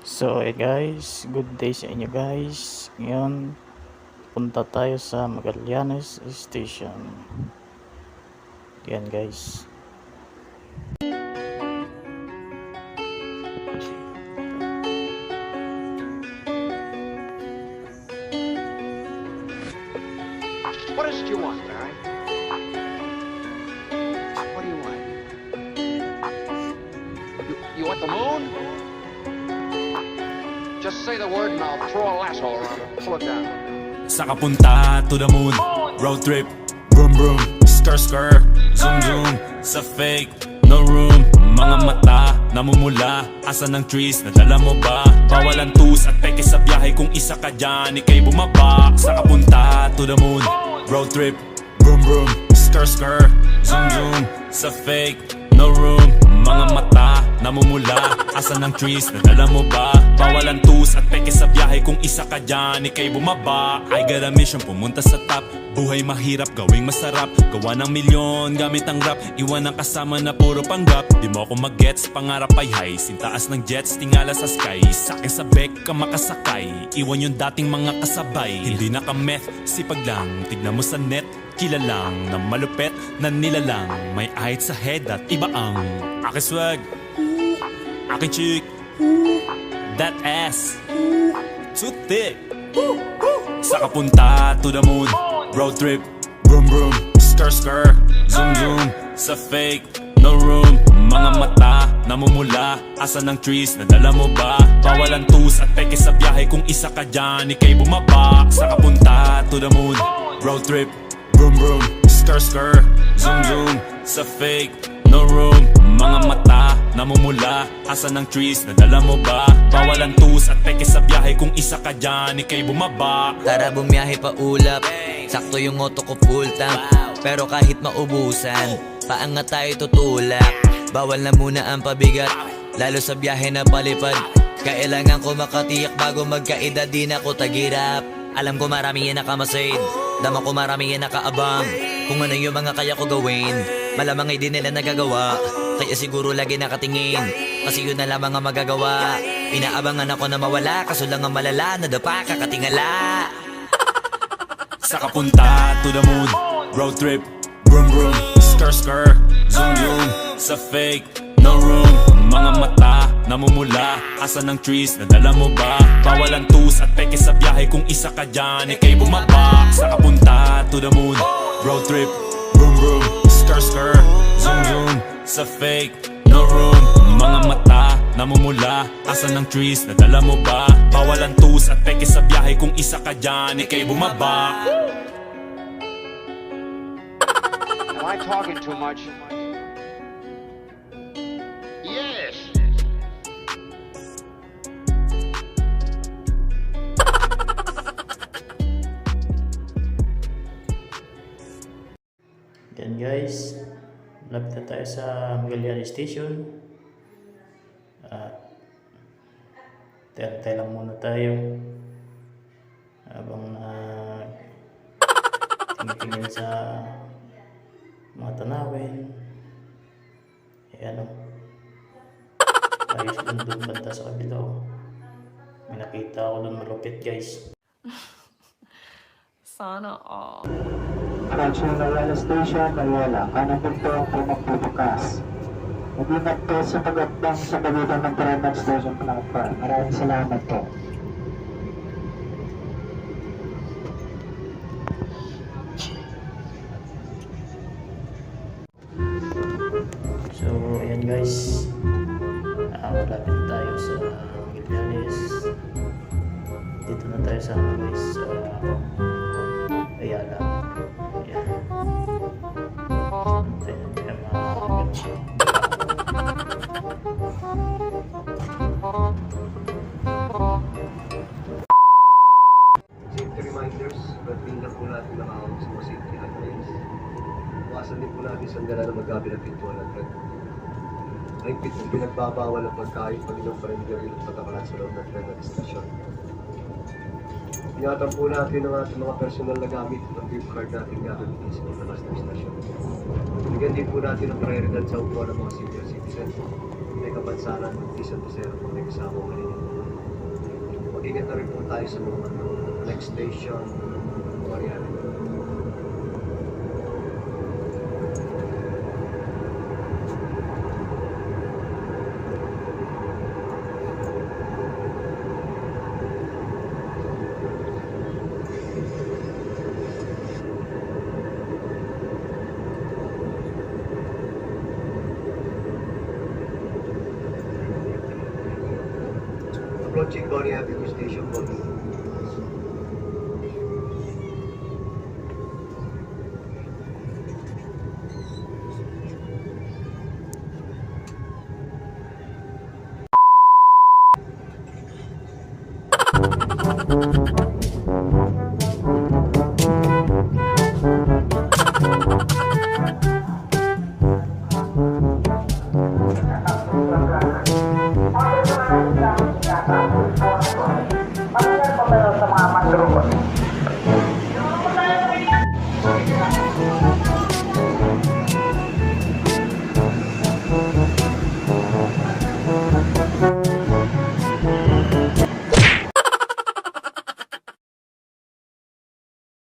So guys, good day sa inyo guys. Ngayon, punta tayo sa Magallanes Station. Yan guys. What is it you want, Barry? What do you want? You want the moon? Just say the word and I'll throw a lasso around it. Pull it down. Sa kapunta to the moon, road trip, vroom vroom, skr skr, zoom zoom, sa fake, no room, mga mata, namumula, asa ng trees, nadala mo ba? Bawal ang tus at peke sa biyahe kung isa ka dyan, ikay bumaba. Sa kapunta to the moon, road trip, vroom vroom, skr skr, zoom zoom, sa fake, no room, mga mata, namumula, asa ng trees, nadala mo ba? Bawal ang tus at peke sa biyahe kung isa ka dyan, ikay bumaba. I got a mission, pumunta sa top. Buhay mahirap, gawing masarap. Gawa ng milyon, gamit ang rap. Iwan ang kasama na puro panggap. Di mo ako mag-gets, pangarap ay high. Sintaas ng jets, tingala sa sky. Sakin sa bek ka makasakay. Iwan yung dating mga kasabay. Hindi nakameth, sipag lang. Tignan mo sa net, kilalang na malupet na nilalang. May ahit sa head at iba ang aking swag, aking chick, that ass, too thick. Sa kapunta to the moon, road trip, vroom vroom, skr skr, zoom zoom, sa fake, no room, mga mata, namumula, asa ng trees, nadala mo ba? Bawal ang tus at peke sa biyahe kung isa ka dyan, ikay bumaba. Sa kapunta to the moon, road trip, vroom vroom, skr skr, zoom zoom, sa fake, no room, mga mata, namumula, asa ng trees, nadala mo ba? Bawal ang tus at peke sa biyahe kung isa ka dyan, ikay bumaba. Tara bumiyahe pa ulap, sakto yung auto ko full tank. Pero kahit maubusan, paangat tayo tutulak. Bawal na muna ang pabigat, lalo sa biyahe na palipad. Kailangan ko makatiyak bago magkaedad, di na ko tagirap. Alam ko marami yan nakamasid, dama ko marami yan nakaabang. Kung ano yung mga kaya ko gawin, malamang ay di nila nagagawa. Kaya siguro lagi nakatingin, kasi yun na lamang ang magagawa. Inaabangan ako na mawala, kaso lang ang malala, nadapa kakatingala. Sa kapunta to the moon, road trip, vroom vroom, skr skr, zoom zoom, sa fake, no room, mga mata, namumula, asa ng trees, nadala mo ba? Bawal ang tus at peke sa biyahe kung isa ka dyan, ikay bumaba. Sa kapunta to the moon, road trip, vroom vroom, skr skr, zoom zoom, sa fake, no room, mga mata, namumula, asa ng trees, nadala mo ba? Bawal ang tus at peke sa biyahe kung isa ka dyan, ikay bumaba. Am I talking too much? Yes. Yan guys. Lapit na tayo sa Magallanes Station. Tantay lang muna tayo habang tingin sa mga tanawin. Ayan o, ayos doon banda sa kabila o. May nakita ako doon malupit guys. Sana all. Attention Magallanes Station, Mayala. Kanang punto po magbubukas. Mag-ingat po sa pag-abang sa pagitan ng Paranan Station platform. Maraming salamat po. So ayan guys, malapit tayo sa Magallanes. Dito na tayo sa guys, sa Ayala. Ayan. Tayo na tayo Safety reminders, batiin lang po natin nakahawak sa mga safety handrails. Iwasan din po natin sandala na maggabi ng pintuan ng tren. Ay pinagbabawal ang pagkain, pag-inom pa rin gawin at pagkakalat sa loob ng tren at istasyon. Ingatan po natin ang ating mga personal na gamit ng gift card natin gagamitin sa labas ng istasyon. Bigyan din po natin ang prioridad sa upuan ng mga senior citizen. May kapansanan, mag-isang pasero kung may kasama kanina. mag-ingat na rin po tayo sa mga next station. Mariana. Approaching Bonnie Avenue Station, Bonnie. Sa mga mandrugon.